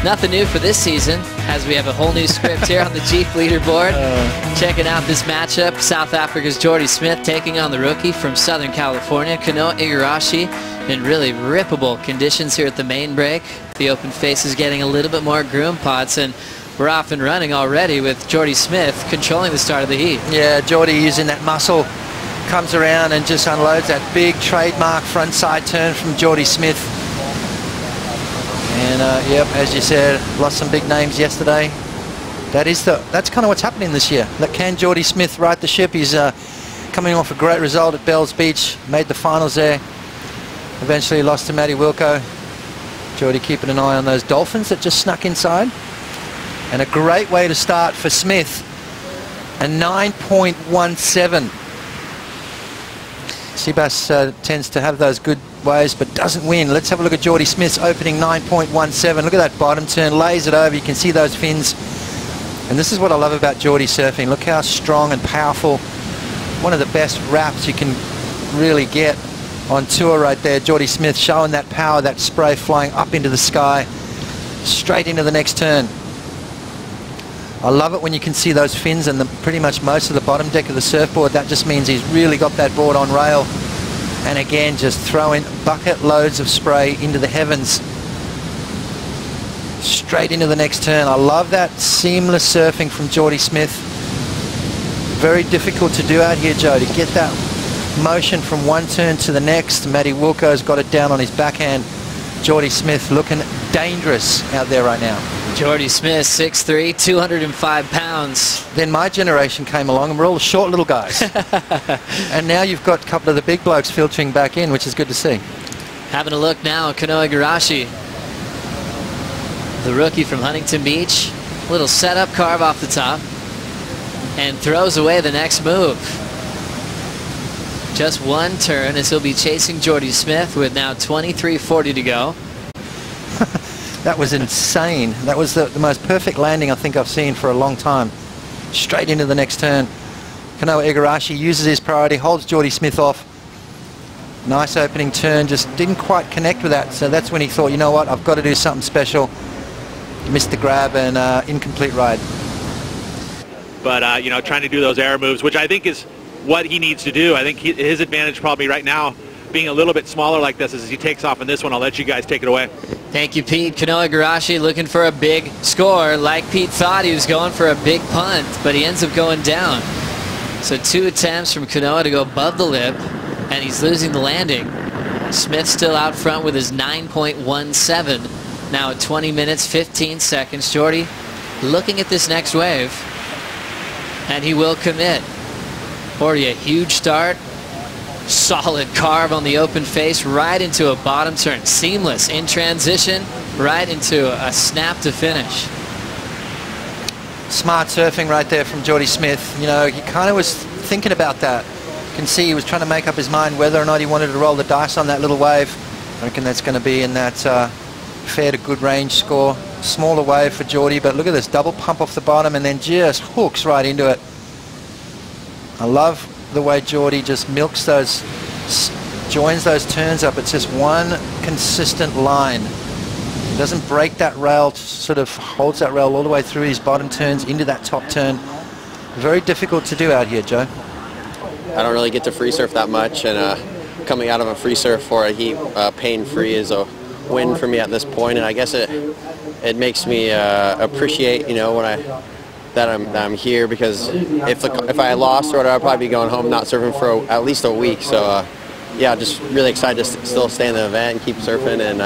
Nothing new for this season, as we have a whole new script here on the Jeep leaderboard. Checking out this matchup, South Africa's Jordy Smith taking on the rookie from Southern California, Kanoa Igarashi, in really rippable conditions here at the main break. The open face is getting a little bit more groom pots, and we're off and running already with Jordy Smith controlling the start of the heat. Yeah, Jordy using that muscle, comes around and just unloads that big trademark front side turn from Jordy Smith. And yep, as you said, lost some big names yesterday. That's kind of what's happening this year. Can Jordy Smith right the ship? He's coming off a great result at Bells Beach, made the finals there. Eventually lost to Matty Wilco. Jordy keeping an eye on those dolphins that just snuck inside. And a great way to start for Smith, a 9.17. Seabass tends to have those good waves but doesn't win. Let's have a look at Jordy Smith's opening 9.17. Look at that bottom turn, lays it over. You can see those fins. And this is what I love about Jordy surfing. Look how strong and powerful. One of the best wraps you can really get on tour right there. Jordy Smith showing that power, that spray flying up into the sky, straight into the next turn. I love it when you can see those fins and pretty much most of the bottom deck of the surfboard. That just means he's really got that board on rail. And again, just throwing bucket loads of spray into the heavens. Straight into the next turn. I love that seamless surfing from Jordy Smith. Very difficult to do out here, Joe, to get that motion from one turn to the next. Matty Wilco's got it down on his backhand. Jordy Smith looking dangerous out there right now. Jordy Smith, 6'3", 205 pounds. Then my generation came along and we're all short little guys. And now you've got a couple of the big blokes filtering back in, which is good to see. Having a look now at Kanoa Igarashi, the rookie from Huntington Beach. Little setup carve off the top and throws away the next move. Just one turn as he'll be chasing Jordy Smith with now 23:40 to go. That was insane. That was the most perfect landing I think I've seen for a long time. Straight into the next turn. Kanoa Igarashi uses his priority, holds Jordy Smith off. Nice opening turn, just didn't quite connect with that. So that's when he thought, you know what, I've got to do something special. Missed the grab and incomplete ride. But, you know, trying to do those air moves, which I think is what he needs to do. I think his advantage probably right now, being a little bit smaller like this, as he takes off on this one. I'll let you guys take it away. Thank you, Pete. Kanoa Igarashi looking for a big score. Like Pete thought, he was going for a big punt, but he ends up going down. So 2 attempts from Kanoa to go above the lip, and he's losing the landing. Smith still out front with his 9.17. Now at 20 minutes, 15 seconds. Jordy looking at this next wave, and he will commit. Already a huge start. Solid carve on the open face, right into a bottom turn. Seamless in transition, right into a snap to finish. Smart surfing right there from Jordy Smith. You know, he kind of was thinking about that. You can see he was trying to make up his mind whether or not he wanted to roll the dice on that little wave. I reckon that's going to be in that fair to good range score. Smaller wave for Jordy, but look at this double pump off the bottom and then just hooks right into it. I love the way Jordy just milks those, joins those turns up. It's just one consistent line. He doesn't break that rail, sort of holds that rail all the way through his bottom turns into that top turn. Very difficult to do out here, Joe. I don't really get to free surf that much, and coming out of a free surf for a heat pain-free is a win for me at this point, and I guess it makes me appreciate, you know, that I'm here, because if I lost or whatever, I'd probably be going home not surfing for at least a week. So yeah, just really excited to still stay in the event and keep surfing and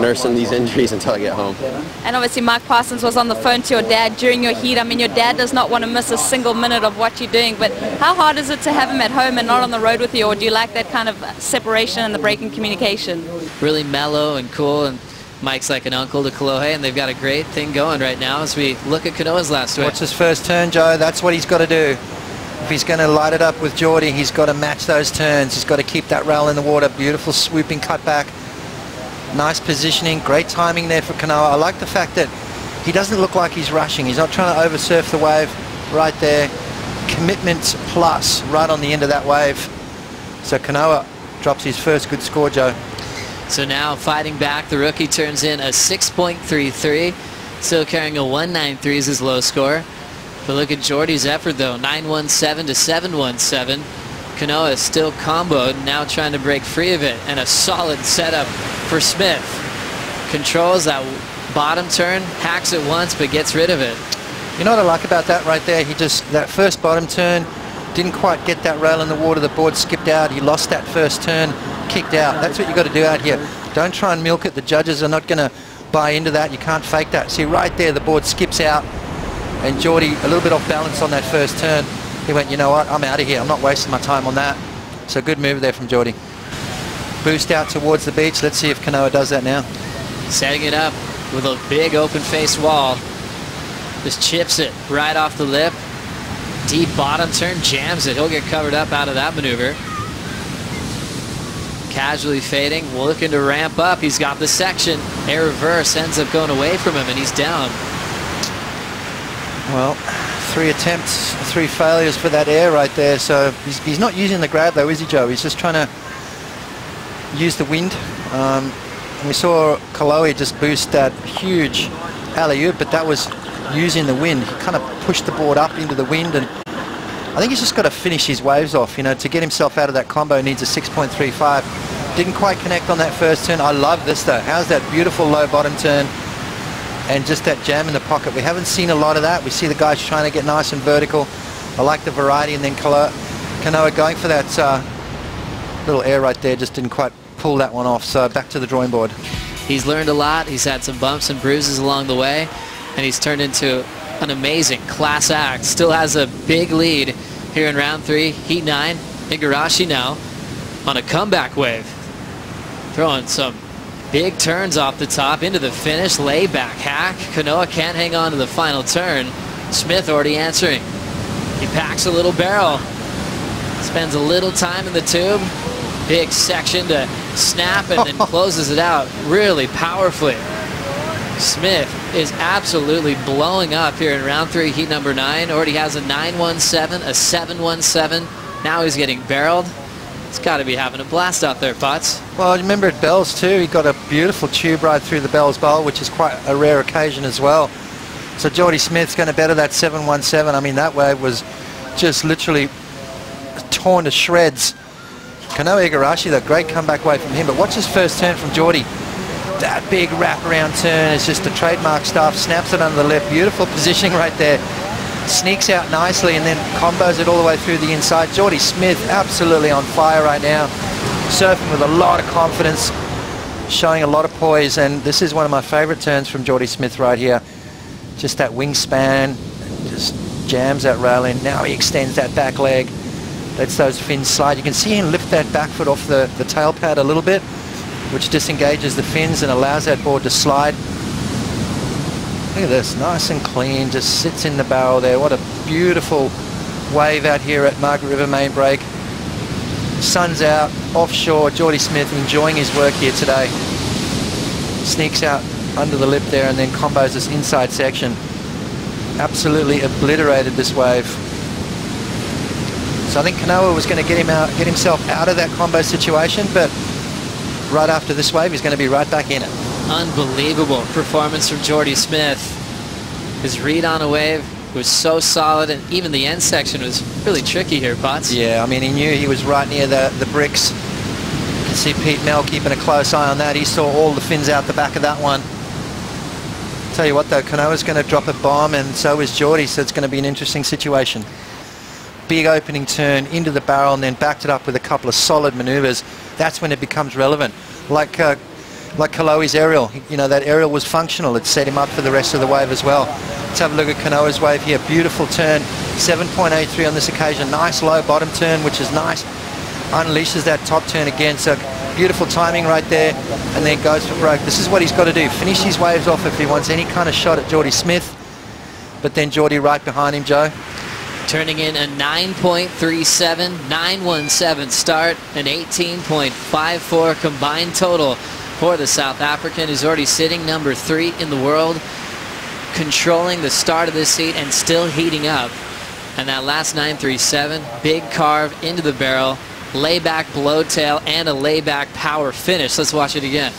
nursing these injuries until I get home. And obviously Mike Parsons was on the phone to your dad during your heat. I mean, your dad does not want to miss a single minute of what you're doing, but how hard is it to have him at home and not on the road with you, or do you like that kind of separation and the break in communication? Really mellow and cool, and Mike's like an uncle to Kolohe, and they've got a great thing going right now as we look at Kanoa's last wave. What's his first turn, Joe? That's what he's got to do. If he's going to light it up with Jordy, he's got to match those turns. He's got to keep that rail in the water. Beautiful swooping cutback. Nice positioning. Great timing there for Kanoa. I like the fact that he doesn't look like he's rushing. He's not trying to oversurf the wave right there. Commitment plus right on the end of that wave. So Kanoa drops his first good score, Joe. So now fighting back, the rookie turns in a 6.33. Still carrying a 193 as his low score. But look at Jordy's effort though, 917 to 717. Kanoa is still comboed, now trying to break free of it, and a solid setup for Smith. Controls that bottom turn, hacks it once, but gets rid of it. You know what I like about that right there? He just, that first bottom turn, didn't quite get that rail in the water. The board skipped out. He lost that first turn, kicked out. That's what you got to do out here. Don't try and milk it. The judges are not going to buy into that. You can't fake that. See right there, the board skips out, and Jordy a little bit off balance on that first turn. He went, you know what, I'm out of here. I'm not wasting my time on that. So good move there from Jordy. Boost out towards the beach. Let's see if Kanoa does that now. Setting it up with a big open face wall. Just chips it right off the lip. Deep bottom turn, jams it. He'll get covered up out of that maneuver. Casually fading, looking to ramp up. He's got the section. Air reverse ends up going away from him, and he's down. Well, 3 attempts, 3 failures for that air right there. So he's not using the grab though, is he, Joe? He's just trying to use the wind. And we saw Kaloe just boost that huge alley-oop, but that was using the wind. He kind of pushed the board up into the wind, and I think he's just got to finish his waves off. You know, to get himself out of that combo needs a 6.35. Didn't quite connect on that first turn. I love this though. How's that beautiful low bottom turn? And just that jam in the pocket. We haven't seen a lot of that. We see the guys trying to get nice and vertical. I like the variety, and then Kanoa going for that little air right there. Just didn't quite pull that one off. So back to the drawing board. He's learned a lot. He's had some bumps and bruises along the way, and he's turned into an amazing class act. Still has a big lead here in round 3. Heat 9. Igarashi now on a comeback wave. Throwing some big turns off the top into the finish, layback hack. Kanoa can't hang on to the final turn. Smith already answering. He packs a little barrel, spends a little time in the tube. Big section to snap, and then closes it out really powerfully. Smith is absolutely blowing up here in round 3, heat number 9. Already has a 917, a 717. Now he's getting barreled. He's got to be having a blast out there, Potts. Well, remember at Bells too, he got a beautiful tube ride through the Bells Bowl, which is quite a rare occasion as well. So Jordy Smith's going to better that 717. I mean, that wave was just literally torn to shreds. Kanoa Igarashi, the great comeback wave from him, but watch his first turn from Jordy. That big wraparound turn is just the trademark stuff. Snaps it under the lip. Beautiful positioning right there. Sneaks out nicely and then combos it all the way through the inside. Jordy Smith absolutely on fire right now. Surfing with a lot of confidence. Showing a lot of poise. And this is one of my favorite turns from Jordy Smith right here. Just that wingspan. Just jams that rail in. Now he extends that back leg. Lets those fins slide. You can see him lift that back foot off the tail pad a little bit, which disengages the fins and allows that board to slide. Look at this, nice and clean, just sits in the barrel there. What a beautiful wave out here at Margaret River Main Break. Sun's out, offshore, Jordy Smith enjoying his work here today. Sneaks out under the lip there and then combos this inside section. Absolutely obliterated this wave. So I think Kanoa was going to get himself out of that combo situation, but right after this wave, he's going to be right back in it. Unbelievable performance from Jordy Smith. His read on a wave was so solid, and even the end section was really tricky here, Potts. Yeah, I mean, he knew he was right near the bricks. You can see Pete Mel keeping a close eye on that. He saw all the fins out the back of that one. Tell you what, though, Kanoa's going to drop a bomb, and so is Jordy, so it's going to be an interesting situation. Big opening turn into the barrel and then backed it up with a couple of solid maneuvers. That's when it becomes relevant. Like Kaloe's aerial, you know, that aerial was functional. It set him up for the rest of the wave as well. Let's have a look at Kanoa's wave here. Beautiful turn, 7.83 on this occasion. Nice low bottom turn, which is nice. Unleashes that top turn again. So beautiful timing right there, and then goes for broke. This is what he's got to do. Finish his waves off if he wants any kind of shot at Jordy Smith. But then Jordy right behind him, Joe. Turning in a 9.37, 917 start, an 18.54 combined total for the South African, who's already sitting number 3 in the world, controlling the start of this heat and still heating up. And that last 937, big carve into the barrel, layback below tail and a layback power finish. Let's watch it again.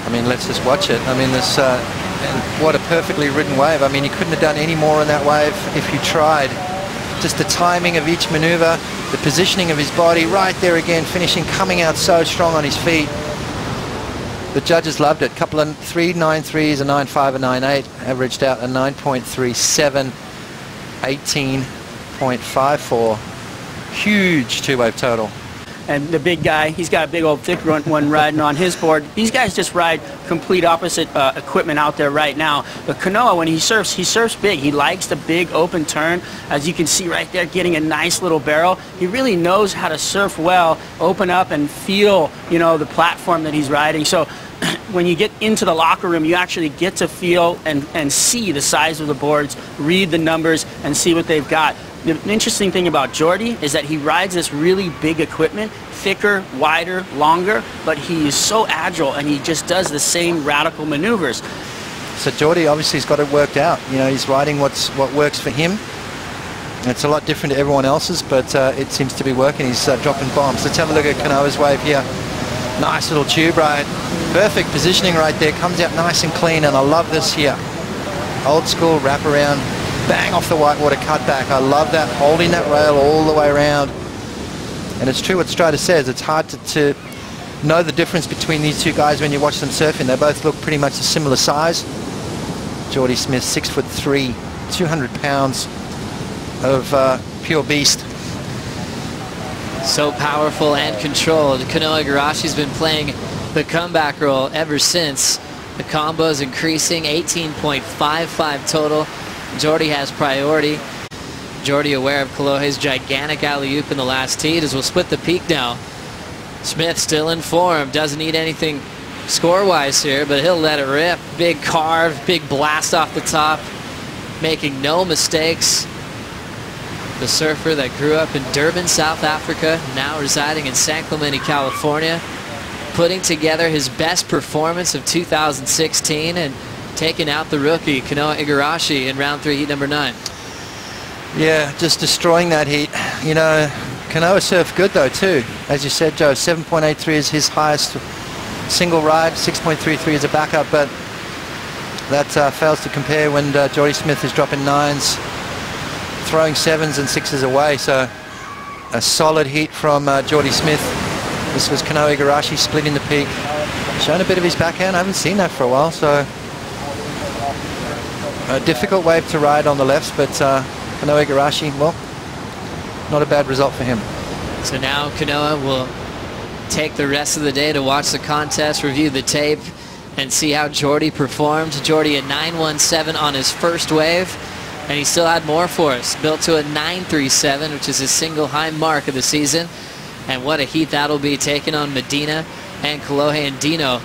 I mean, let's just watch it. I mean, this and what a perfectly ridden wave. I mean, you couldn't have done any more on that wave if you tried. Just the timing of each maneuver, the positioning of his body, right there again, finishing, coming out so strong on his feet. The judges loved it. Couple of 3.93s, a 9.5, a 9.8, averaged out a 9.37, 18.54. Huge two-wave total. And the big guy, he's got a big old thick one riding on his board. These guys just ride complete opposite equipment out there right now. But Kanoa, when he surfs big. He likes the big open turn. As you can see right there, getting a nice little barrel. He really knows how to surf well, open up and feel, you know, the platform that he's riding. So when you get into the locker room, you actually get to feel and see the size of the boards, read the numbers, and see what they've got. The interesting thing about Jordy is that he rides this really big equipment, thicker, wider, longer, but he is so agile and he just does the same radical maneuvers. So Jordy obviously has got it worked out. You know, he's riding what works for him. It's a lot different to everyone else's, but it seems to be working. He's dropping bombs. Let's have a look at Kanoa's wave here. Nice little tube ride. Perfect positioning right there. Comes out nice and clean, and I love this here. Old school wraparound. Bang off the whitewater cutback. I love that, holding that rail all the way around. And it's true what Strider says. It's hard to know the difference between these two guys when you watch them surfing. They both look pretty much a similar size. Jordy Smith, 6'3", 200 pounds of pure beast. So powerful and controlled. Kanoa Igarashi's been playing the comeback role ever since. The combo's increasing, 18.55 total. Jordy has priority. Jordy aware of Kolohe's gigantic alley-oop in the last tee as we'll split the peak now. Smith still in form, doesn't need anything score-wise here, but he'll let it rip. Big carve, big blast off the top, making no mistakes. The surfer that grew up in Durban, South Africa, now residing in San Clemente, California, putting together his best performance of 2016 and taking out the rookie, Kanoa Igarashi, in round 3, heat number 9. Yeah, just destroying that heat. You know, Kanoa surfed good though too. As you said, Joe, 7.83 is his highest single ride, 6.33 is a backup, but that fails to compare when Jordy Smith is dropping 9s, throwing 7s and 6s away. So a solid heat from Jordy Smith. This was Kanoa Igarashi splitting the peak. Showing a bit of his backhand. I haven't seen that for a while, so a difficult wave to ride on the lefts, but Kanoa Igarashi, well, not a bad result for him. So now Kanoa will take the rest of the day to watch the contest, review the tape, and see how Jordy performed. Jordy at 9.17 on his first wave, and he still had more for us. Built to a 9.37, which is his single high mark of the season. And what a heat that'll be, taking on Medina and Kolohe and Dino.